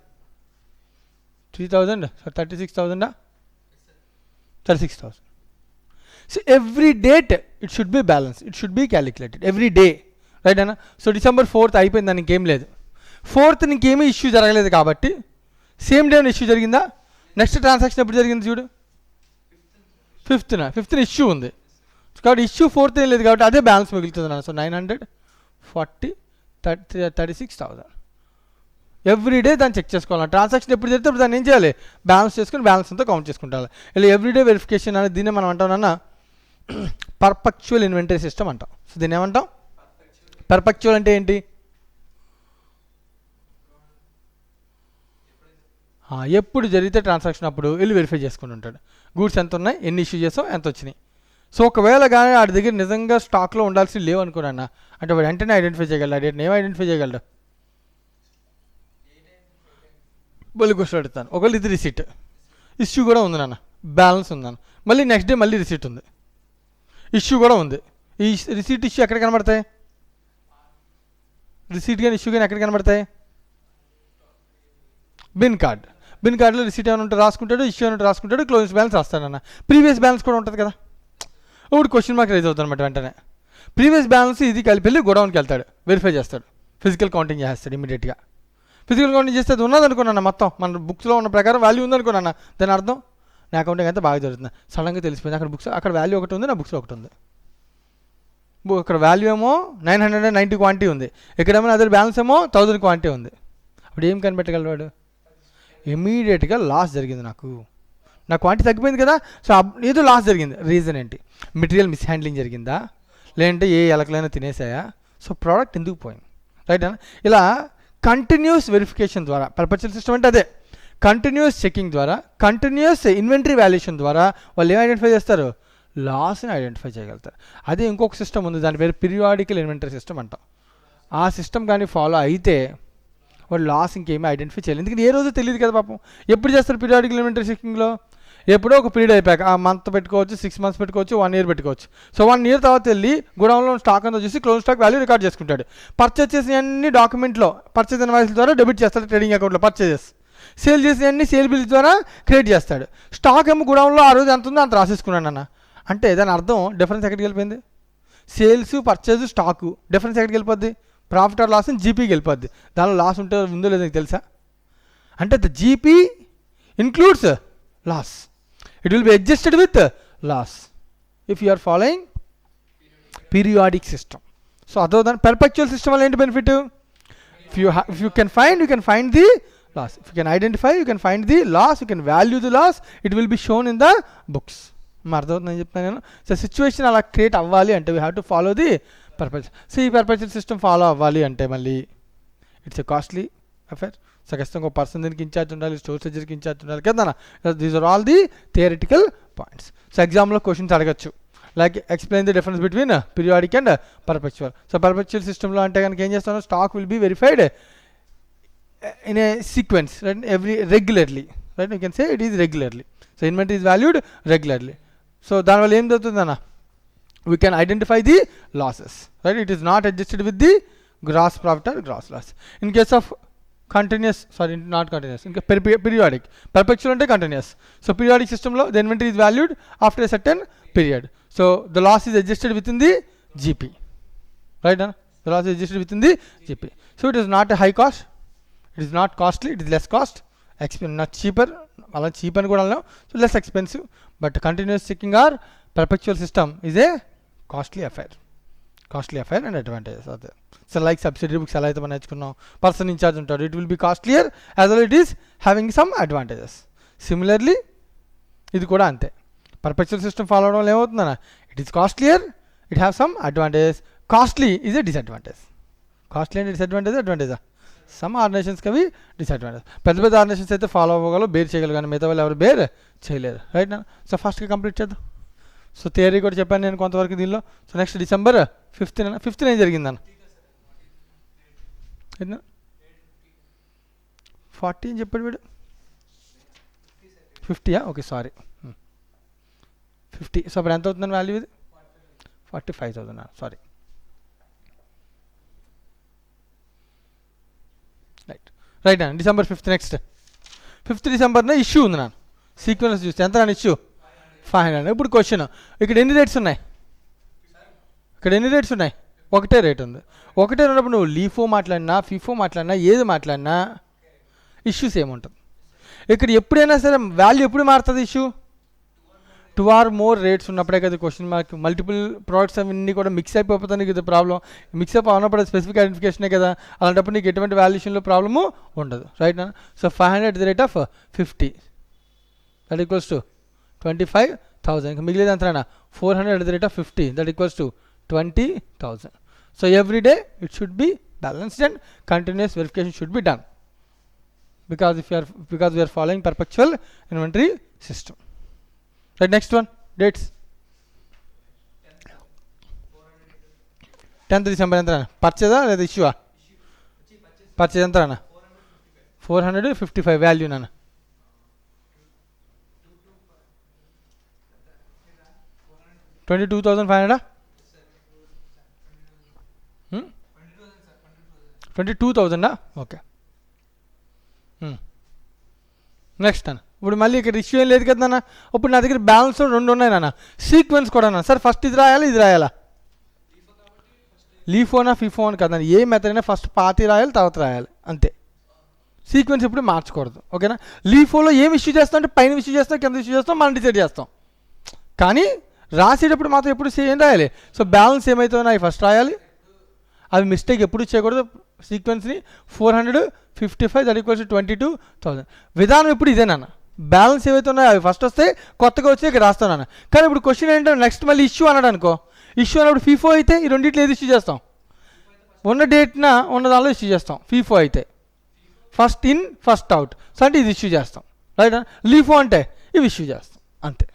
3000. So 36,000. 36,000. So every date it should be balanced, it should be calculated every day, right అన్న. సో December 4th అయిపోయింది, దానికి ఏం లేదు. 4th ఇంకేమీ ఇష్యూ జరగలేదు కాబట్టి సేమ్ డే ఇష్యూ జరిగిందా, నెక్స్ట్ ట్రాన్సాక్షన్ ఎప్పుడు జరిగింది చూడు, 5th ఇష్యూ ఉంది కాబట్టి ఇష్యూ 4th ఏం లేదు కాబట్టి అదే బ్యాలెన్స్ మిగులుతుంది అన్న. సో 940, 36,000. ఎవ్రీడే దాన్ని చెక్ చేసుకోవాలి. ట్రాన్సాక్షన్ ఎప్పుడు జరిగితే అప్పుడు దాన్ని ఏం చేయాలి, బ్యాలెన్స్ చేసుకుని బ్యాలెన్స్ అంతా కౌంట్ చేసుకుంటారు. ఇలా ఎవ్రీడే వెరిఫికేషన్ అనేది దీన్ని మనం అంటామన్నా పర్పక్చువల్ ఇన్వెంటరీ సిస్టమ్ అంటాం. సో దీన్ని ఏమంటాం? పర్పక్చువల్ అంటే ఏంటి? ఎప్పుడు జరిగితే ట్రాన్సాక్షన్ అప్పుడు వెళ్ళి వెరిఫై చేసుకుని ఉంటాడు. గూడ్స్ ఎంత ఉన్నాయి, ఎన్ని ఇష్యూ చేసాం, ఎంత వచ్చినాయి. సో ఒకవేళ కానీ వాడి దగ్గర నిజంగా స్టాక్లో ఉండాల్సి లేవు అనుకున్నా అంటే వాడు వెంటనే ఐడెంటిఫై చేయగలడు. డేట్ని ఏం ఐడెంటిఫై చేయగలడు? బొల్లి క్వశ్చన్ అడుగుతాను. ఒకవేళ ఇది రిసీట్, ఇష్యూ కూడా ఉంది నాన్న, బ్యాలెన్స్ ఉందన్న, మళ్ళీ నెక్స్ట్ డే మళ్ళీ రిసీట్ ఉంది, ఇష్యూ కూడా ఉంది. ఈ రిసీట్ ఇష్యూ ఎక్కడ కనబడతాయి? రిసీట్ కానీ ఇష్యూ కానీ ఎక్కడ కనబడతాయి? బిన్ కార్డులో రిసీట్ ఏమైనా ఉంటే రాసుకుంటాడు, ఇష్యూ ఏమైనా రాసుకుంటాడు, క్లోజ్ బ్యాలెన్స్ రాస్తాడన్న. ప్రీవియస్ బ్యాలెన్స్ కూడా ఉంటుంది కదా. ఇప్పుడు క్వశ్చన్ మార్క్ రైజ్ అవుతుంది అనమాట. వెంటనే ప్రీవియస్ బ్యాలెన్స్ ఇది కలిపి వెళ్ళి గోడౌన్కి వెళ్తాడు, వెరిఫై చేస్తాడు, ఫిజికల్ కౌంటింగ్ చేస్తాడు ఇమీడియట్గా. ఫిజికల్ కౌంటింగ్ చేస్తే అది ఉన్నదనుకున్నాను మొత్తం మన బుక్స్లో ఉన్న ప్రకారం వాల్యూ ఉందనుకున్నాను. దాని అర్థం నా అకౌంటింగ్ అంతా బాగా జరుగుతుంది. సడన్గా తెలిసిపోయింది అక్కడ బుక్స్, అక్కడ వాల్యూ ఒకటి ఉంది, నా బుక్స్లో ఒకటి ఉంది. ఇక్కడ వాల్యూ ఏమో 990 క్వాంటిటీ ఉంది, ఇక్కడేమో అదే బ్యాలెన్స్ ఏమో 1000 క్వాంటిటీ ఉంది. అప్పుడు ఏం కనిపెట్టగలవాడు? ఇమీడియట్గా లాస్ జరిగింది, నా క్వాంటిటీ తగ్గిపోయింది కదా, సో ఏదో లాస్ జరిగింది. రీజన్ ఏంటి? మెటీరియల్ మిస్ హ్యాండ్లింగ్ జరిగిందా, లేదంటే ఏ ఎలకలైనా తినేసాయా, సో ప్రోడక్ట్ ఎందుకు పోయింది, రైట్ అన్న. ఇలా కంటిన్యూస్ వెరిఫికేషన్ ద్వారా, పర్పచువల్ సిస్టమ్ అంటే అదే, కంటిన్యూస్ చెకింగ్ ద్వారా, కంటిన్యూస్ ఇన్వెంటరీ వాల్యుయేషన్ ద్వారా వాళ్ళు ఏం ఐడెంటిఫై చేస్తారు? లాస్ని ఐడెంటిఫై చేయగలుగుతారు. అదే ఇంకొక సిస్టమ్ ఉంది, దాని పేరు పీరియాడికల్ ఇన్వెంటరీ సిస్టమ్ అంటాం. ఆ సిస్టమ్ కానీ ఫాలో అయితే వాడు లాస్ ఇంకేమీ ఐడెంటిఫై చేయాలి. ఎందుకంటే ఏ రోజు తెలియదు కదా పాపం. ఎప్పుడు చేస్తారు పీరియాడికల్ ఇన్వెంటరీ చెకింగ్లో? ఎప్పుడో ఒక పీరియడ్ అయిపోయాక, ఆ మంత్ పెట్టుకోవచ్చు, 6 months పెట్టుకోవచ్చు, 1 year పెట్టుకోవచ్చు. సో 1 year తర్వాత వెళ్ళి గోడౌన్లో స్టాక్ అంతా చూసి క్లోజ్ స్టాక్ వాల్యూ రికార్డ్ చేసుకుంటాడు. పర్చేస్ చేసిన అన్ని డాక్యుమెంట్లో పర్చేస్ ఇన్వాయిస్ ద్వారా డెబిట్ చేస్తాడు ట్రేడింగ్ అకౌంట్లో పర్చేజెస్. సేల్ చేసిన అన్ని సేల్ బిల్స్ ద్వారా క్రెడిట్ చేస్తాడు. స్టాక్ ఏమో గోడౌన్లో ఆ రోజు ఎంత ఉందో అంత రాసేసుకున్నాను అన్న. అంటే దాని అర్థం డిఫరెన్స్ ఎక్కడికి వెళ్ళిపోయింది? సేల్స్, పర్చేజ్, స్టాకు డిఫరెన్స్ ఎక్కడికి వెళ్ళిపోద్ది? ప్రాఫిట్ ఆర్ లాస్ అని జీపీకి వెళ్ళిపోద్ది. దానిలో లాస్ ఉంటే ఉందో లేదో నీకు తెలుసా? అంటే the GP includes loss. It will be adjusted with loss if you are following periodic system. So other than perpetual system వల్ల ఏంటి benefit? If you can find the loss. If you can identify, you can find the loss, you can value the loss, it will be shown in the books. అర్థమవుతుందని చెప్తాను నేను. So situation అలా create అవ్వాలి అంటే we have to follow the perpetual. So ఈ perpetual system follow అవ్వాలి అంటే మళ్ళీ it's a costly affair. So ఖచ్చితంగా ఒక పర్సన్ దీనికి ఇన్ఛార్జ్ ఉండాలి, స్టోర్ సర్జరీకి ఇన్ఛార్జ్ ఉండాలి కదా. These are all the theoretical points. So ఎగ్జామ్లో క్వశ్చన్స్ అడగచ్చు, like explain the difference between periodic and perpetual. So perpetual సిస్టంలో అంటే కనుక ఏం చేస్తాను? Stock will be verified in a sequence, right, regularly, right, you can say it is regularly. So inventory is valued regularly. So దానివల్ల ఏం జరుగుతుందన్న? We can identify the losses, right. It is not adjusted with the gross profit or gross loss. In case of continuous, sorry not continuous, ఇంకా periodic. Perpetual అంటే continuous. So periodic సిస్టంలో the inventory is valued after a certain period. So the loss is adjusted with in the GP, right అన్న. The loss is adjusted with in the GP. So it is not a high cost, it is not costly, it is less cost, not cheaper, అలా cheap అని కూడా అన్నాం. So less expensive. But continuous checking or perpetual system is a costly affair and advantages అదే. So like subsidiary books ఎలా అయితే మనం నేర్చుకున్నాం, person in charge ఉంటాడు, it will be costlier as well it is having some advantages. Similarly ఇది కూడా అంతే. Perpetual system follow అవడం వల్ల ఏమవుతుందన్న? It is costlier, it have some advantages. Costly is a disadvantage. Costly అంటే అడ్వాంటేజా? సమ్ ఆర్గనైజేషన్స్కి అవి డిసడ్వాంటేజ్. పెద్ద ఆర్గనైజేషన్స్ అయితే ఫాలో అవ్వగలరు, బేర్ చేయగలరు, కానీ మిగతా వాళ్ళు ఎవరు బేర్ చేయలేరు, రైట్ నా. సో ఫస్ట్గా కంప్లీట్ చేద్దాం. సో థియరీ కూడా చెప్పాను నేను కొంతవరకు దీనిలో. సో నెక్స్ట్ December 5th ఏం జరిగిందన్న? 40 అని చెప్పాడు వీడు. 50యా? Okay, sorry, 50. సో అప్పుడు ఎంత అవుతుందని వాల్యూ ఇది? 45,000. సారీ, రైట్ అన్న. December 5th next 5th December issue ఉంది నాన్న. సీక్వెన్స్ చూస్తే ఎంత నాన్న ఇష్యూ? 500. ఇప్పుడు క్వశ్చన్, ఇక్కడ ఎన్ని రేట్స్ ఉన్నాయి? ఒకటే రేట్ ఉంది. ఒకటే ఉన్నప్పుడు నువ్వు లీఫో మాట్లాడినా, ఫీఫో మాట్లాడినా, ఏది మాట్లాడినా ఇష్యూస్ ఏముంటుంది? ఇక్కడ ఎప్పుడైనా సరే వాల్యూ ఎప్పుడు మారుతుంది? ఇష్యూ 2 or more రేట్స్ ఉన్నప్పుడే కదా క్వశ్చన్ మార్క్. మల్టిపుల్ ప్రోడక్ట్స్ అవన్నీ కూడా మిక్స్ అయిపోతుంది కదా ప్రాబ్లం. మిక్సప్ అవునప్పుడు స్పెసిఫిక్ ఐడెంటిఫికేషనే కదా. అలాంటప్పుడు నీకు ఎటువంటి వాల్యుయేషన్లో ప్రాబ్లము ఉండదు, రైట్ నా. So 500 @ 50, that equals to 25 1000. ఇంకా మిగిలింది ఎంతనా 400/50, that equals to 20,000. So every day it should be balanced and continuous verification should be done because we are following perpetual inventory system. Right, next one, dates. 10th December ఎంత పర్చేదా లేదా ఇష్యూవా? Purchase ఎంత అన్న 455 value నాన్న. $22,500 22,000 okay. Next అన్న ఇప్పుడు మళ్ళీ ఇక్కడ issue ఏం లేదు కదా అన్న. ఇప్పుడు నా దగ్గర బ్యాలెన్స్ 2 ఉన్నాయి నాన్న, సీక్వెన్స్ కూడా అన్న. సార్ ఫస్ట్ ఇది రాయాలి ఇది రాయాలా? లీఫోనా ఫిఫోన్ కదా, ఏ మెథడ్ అయినా ఫస్ట్ పాతి రాయాలి తర్వాత రాయాలి అంతే. సీక్వెన్స్ ఇప్పుడు మార్చకూడదు ఓకేనా. లీఫోలో ఏం ఇష్యూ చేస్తాం అంటే పైన ఇష్యూ చేస్తాం కింద ఇష్యూ చేస్తాం మనం డిసైడ్ చేస్తాం, కానీ రాసేటప్పుడు మాత్రం ఎప్పుడు ఏం రాయాలి? సో బ్యాలెన్స్ ఏమవుతుందో అవి ఫస్ట్ రాయాలి. అవి మిస్టేక్ ఎప్పుడు చేయకూడదు. సీక్వెన్స్ని 455 దట్ ఈక్వల్స్ 22,000. విధానం ఇప్పుడు ఇదేనన్న. బ్యాలెన్స్ ఏవైతే ఉన్నాయో అవి ఫస్ట్ వస్తే కొత్తగా వచ్చి ఇక్కడ రాస్తాను. కానీ ఇప్పుడు క్వశ్చన్ ఏంటంటే నెక్స్ట్ మళ్ళీ ఇష్యూ అన్నాడు అనుకో, ఇష్యూ అన్నప్పుడు ఫీఫో అయితే ఈ రెండింటిలో ఏది ఇష్యూ చేస్తాం? ఉన్న డేట్న ఉన్న దానిలో ఇష్యూ చేస్తాం. ఫీఫో అయితే first in first out, so అంటే ఇది ఇష్యూ చేస్తాం రైట్. లీఫో అంటే ఇవి ఇష్యూ చేస్తాం అంతే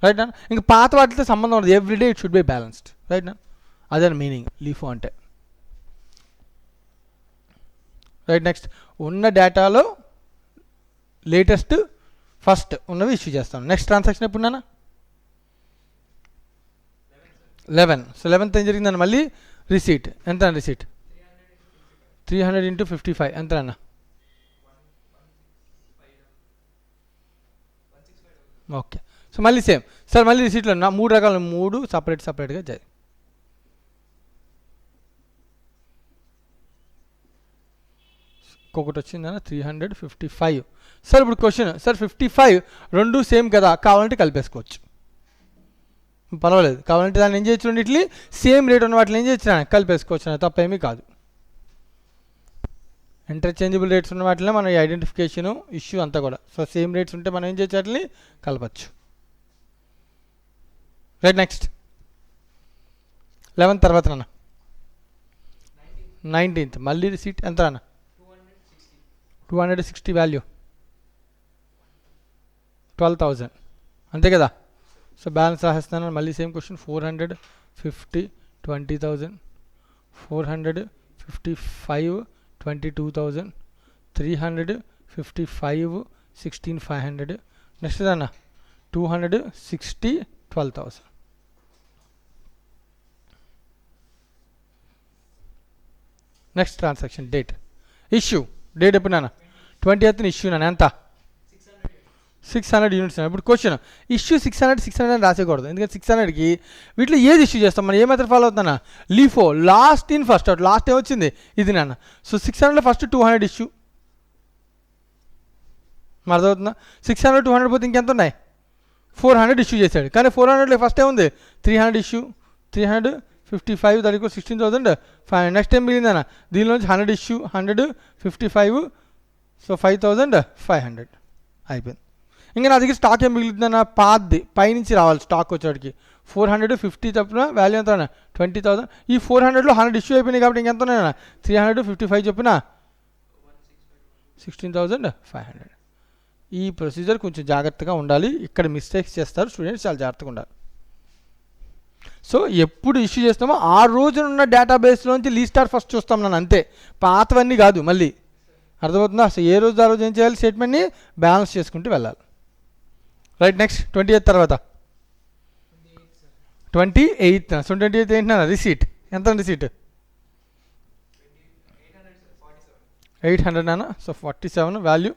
రైట్. ఇంకా పాత వాటితో సంబంధం ఉండదు. Everyday it should be balanced right. అదే మీనింగ్ లీఫో అంటే రైట్. నెక్స్ట్ ఉన్న డేటాలో లేటెస్ట్ ఫస్ట్ ఉన్నవి ఇష్యూ చేస్తాను. నెక్స్ట్ ట్రాన్సాక్షన్ ఎప్పుడు నాన్న 11. సో 11th ఏం జరిగిందన్న మళ్ళీ రిసీట్ ఎంత అన్న? రిసీట్ 300 × 55 ఎంత అన్న? ఓకే. సో మళ్ళీ సేమ్ సార్ మళ్ళీ రిసీట్లో నా 3 రకాలు 3 సపరేట్గా చేయాలి. ఇంకొకటి వచ్చిందన్న 355. సార్ ఇప్పుడు క్వశ్చన్ సార్ 55 రెండు సేమ్ కదా, కావాలంటే కలిపేసుకోవచ్చు పర్వాలేదు. కావాలంటే దాన్ని ఏం చేయొచ్చు, రెండింటిని సేమ్ రేట్ ఉన్న వాటిని ఏం చేయొచ్చు కలిపేసుకోవచ్చు, తప్పేమీ కాదు. ఇంటర్చేంజబుల్ రేట్స్ ఉన్న వాటిలో మన ఐడెంటిఫికేషను ఇష్యూ అంతా కూడా. సో సేమ్ రేట్స్ ఉంటే మనం ఏం చేయొచ్చు, వాటిని కలపచ్చు రైట్. నెక్స్ట్ 11 తర్వాత అన్న 19th మళ్ళీ రిసీట్ ఎంత అన్న? 260 వాల్యూ 12,000 అంతే కదా. సో బ్యాలెన్స్ రాసేస్తాను మళ్ళీ సేమ్ క్వశ్చన్ 450 20,000 455 22,000 355 16,500. నెక్స్ట్ అన్న 260 12,000. Next transaction date issue date ఎప్పుడు నాన్న 20th ఇష్యూ నాన్న ఎంత 600 యూనిట్స్. ఇప్పుడు క్వశ్చన్ ఇష్యూ 600 అని రాసేయకూడదు, ఎందుకంటే 600కి వీటిలో ఏది ఇష్యూ చేస్తాం మనం? ఏ మెథడ్ ఫాలో అవుతున్నా? LIFO last in first out. Last ఏం వచ్చింది ఇది నాన్న. సో 600లో ఫస్ట్ 200 ఇష్యూ అర్థమవుతుందా? 600 200 పోతే ఇంకెంత ఉన్నాయి? 400 ఇష్యూ చేశాడు, కానీ 400లో ఫస్ట్ ఏముంది 300 issue 355 that equal 16,500. Next time మిగిలిందన్న దీనిలోంచి 100 ఇష్యూ 155 సో 5,500 అయిపోయింది. ఇంకా నా దగ్గర స్టాక్ ఏం మిగులుతుందన్న? పాద్ది పైనుంచి రావాలి స్టాక్ వచ్చేటికి 450 చొప్పున వాల్యూ ఎంత అన్న 20,000. ఈ 400లో 100 ఇష్యూ అయిపోయినాయి కాబట్టి ఇంకెంత ఉన్నాయన్న 355 చొప్పున 16,500. ఈ ప్రొసీజర్ కొంచెం జాగ్రత్తగా ఉండాలి. ఇక్కడ మిస్టేక్స్ చేస్తారు స్టూడెంట్స్, చాలా జాగ్రత్తగా ఉండాలి. సో ఎప్పుడు ఇష్యూ చేస్తామో ఆ రోజునున్న డేటాబేస్లోంచి లీస్ట్ ఆర్ ఫస్ట్ చూస్తాం నన్ను అంతే, పాతవన్నీ కాదు. మళ్ళీ అర్థమవుతుందా? అసలు ఏ రోజు ఆ రోజు ఏం చేయాలి, స్టేట్మెంట్ని బ్యాలెన్స్ చేసుకుంటూ వెళ్ళాలి రైట్. నెక్స్ట్ 28th తర్వాత 28th. సో 28th ఏంటన్నా రిసీట్ ఎంత రిసీట్ 800 అన్న. So 47 value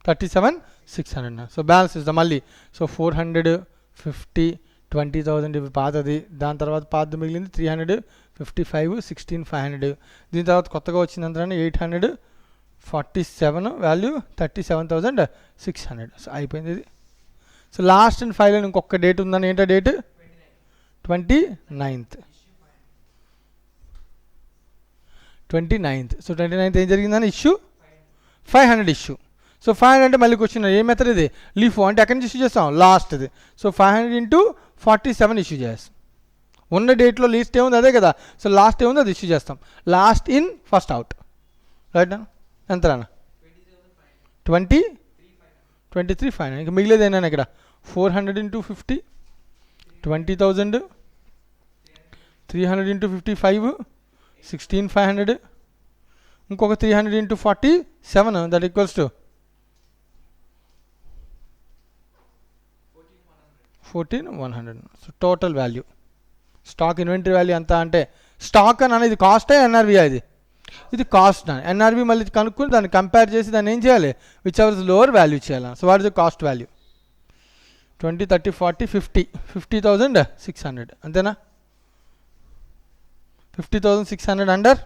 37,600. సో బ్యాలెన్స్ ఇస్తాం మళ్ళీ. సో 450 20,000 ఇవి పాతది, దాని తర్వాత పాత మిగిలింది 355 16,500. దీని తర్వాత కొత్తగా వచ్చింది అంతా 847 వాల్యూ 37,600. సో అయిపోయింది ఇది. సో లాస్ట్ అండ్ ఫైనల్ ఇంకొక డేట్ ఉందని, ఏంటో డేట్ 29th. సో 29th ఏం జరిగిందని ఇష్యూ 500 ఇష్యూ. సో 500 అంటే మళ్ళీ క్వశ్చన్ ఏ మెథడ్ ఇది, లీఫో అంటే ఎక్కడి నుంచి ఇష్యూ చేస్తాం, లాస్ట్ది. సో 500 ఇంటూ 47 ఇష్యూ చేస్తాం. ఉన్న డేట్లో లీస్ట్ ఏముంది అదే కదా, సో లాస్ట్ ఏముంది అది ఇష్యూ చేస్తాం. Last in first out, right నా ఎంత రానా 23,500. ఇంకా మిగిలేదు ఏనా ఇక్కడ 400 ఇంటూ 50 20,000, 300 ఇంటూ 55 16,500, ఇంకొక 300 into 47 that equals to 14,100. So total value stock inventory value ఎంత అంటే, స్టాక్ అని అనేది కాస్టే ఎన్ఆర్బి అది, ఇది కాస్ట్ అని ఎన్ఆర్బి మళ్ళీ కనుక్కొని దాన్ని కంపేర్ చేసి దాన్ని ఏం చేయాలి, విచ్ ఎవర్ లోవర్ వాల్యూ చేయాలి. So what is the cost value 20, 30, 40, 50 50,600 అంతేనా. 50,600 under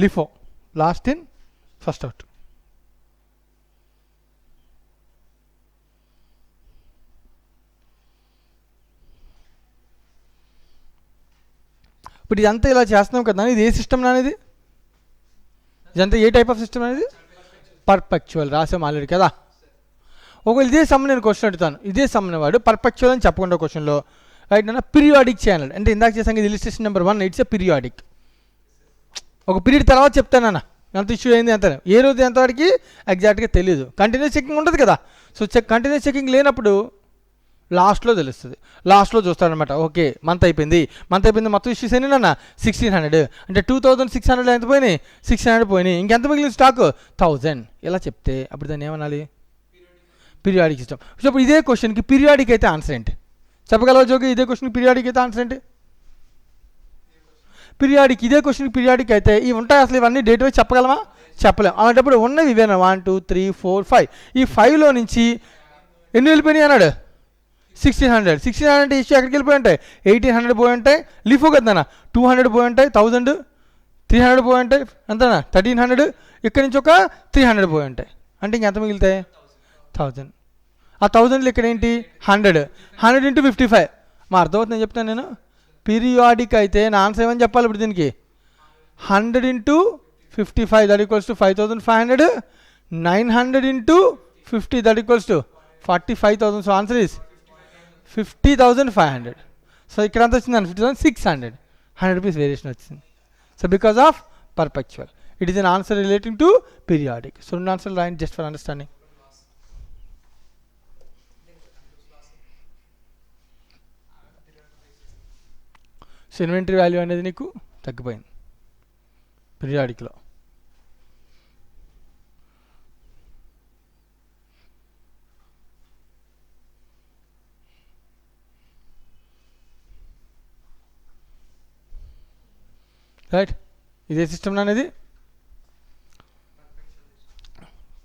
LIFO, last in first out. ఇప్పుడు ఇదంతా ఇలా చేస్తున్నాం కదా, ఇది ఏ సిస్టమ్ అనేది, ఇదంతా ఏ టైప్ ఆఫ్ సిస్టమ్ అనేది, పర్పెక్చువల్ రాసాం ఆల్రెడీ కదా. ఒకవేళ ఇదే సమ్ నేను క్వశ్చన్ అడుగుతాను, ఇదే సమ్ వాడు పర్పెక్చువల్ అని చెప్పకుండా క్వశ్చన్లో రైట్ అన్న పీరియాడిక్ చేయాలి అంటే, ఇందాక చేసాం ఇది illustration number 1 it's a periodic. ఒక పీరియడ్ తర్వాత చెప్తానన్న ఎంత ఇష్యూ అయింది అంత, ఏ రోజు ఎంతవాడికి ఎగ్జాక్ట్గా తెలియదు. కంటిన్యూస్ చెకింగ్ ఉంటుంది కదా, సో కంటిన్యూస్ చెకింగ్ లేనప్పుడు లాస్ట్లో తెలుస్తుంది, లాస్ట్లో చూస్తాడనమాట. ఓకే మంత్ అయిపోయింది మొత్తం ఇష్యూస్ అయినా అన్న 1,600 అంటే 2,600 ఎంత పోయినాయి, 600 పోయినాయి, ఇంకెంత మిగిలిన స్టాక్ 1,000 ఇలా చెప్తే అప్పుడు దాన్ని ఏమనాలి, పీరియాడిక్ సిస్టమ్. సో ఇప్పుడు ఇదే క్వశ్చన్కి పీరియాడిక్ అయితే ఆన్సర్ ఏంటి చెప్పగలవా జోగి, ఇదే క్వశ్చన్కి పీరియాడిక్ అయితే ఆన్సర్ ఏంటి, పీరియాడిక్ ఇదే క్వశ్చన్కి పీరియాడిక్ అయితే ఇవి ఉంటాయి అసలు, ఇవన్నీ డేట్ వైజ్ చెప్పగలమా, చెప్పలేము. అలాంటప్పుడు ఉన్నవి ఇవేనా 1 2 3 4 5, ఈ 5లో నుంచి ఎన్ని వెళ్ళిపోయినాయి అన్నాడు 1,600 అంటే ఇష్యూ ఎక్కడికి వెళ్ళిపోయి ఉంటాయి, 1,800 పోయి ఉంటాయి, లీఫో కదనా 200 పోయి ఉంటాయి, 1,000 300 పోయి ఉంటాయి అంతేనా 1,300, ఇక్కడి నుంచి ఒక 300 పోయి ఉంటాయి, అంటే ఇంకెంత మిగులుతాయి 1,000. ఆ 1,000లో ఇక్కడ ఏంటి 100 ఇంటూ 55. మా అర్థమవుతుంది నేను చెప్తాను నేను, పీరియాడిక్ అయితే నా ఆన్సర్ ఏమని చెప్పాలి ఇప్పుడు దీనికి, 100 into 55 that equals to 5,500, 900 into 50 that equals to 45,000. So answer is 50,500. So ఇక్కడ ఎంత వచ్చింది 50,600, 100 రూపీస్ వేరియేషన్ వచ్చింది. So because of perpetual it is an answer relating to periodic. So రెండు ఆన్సర్లు రాయండి just for understanding. So inventory value అనేది నీకు తగ్గిపోయింది పీరియాడిక్లో. రైట్ ఇదే సిస్టమ్ అనేది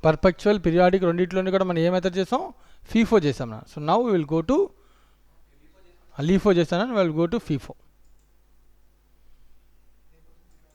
పర్పెక్చువల్ పీరియాడిక్ రెండింటిలోని కూడా మనం ఏ మెథడ్ చేసాం, ఫీఫో చేసాం. So now will go to LIFO చేస్తాను, విల్ గో టు ఫీఫో.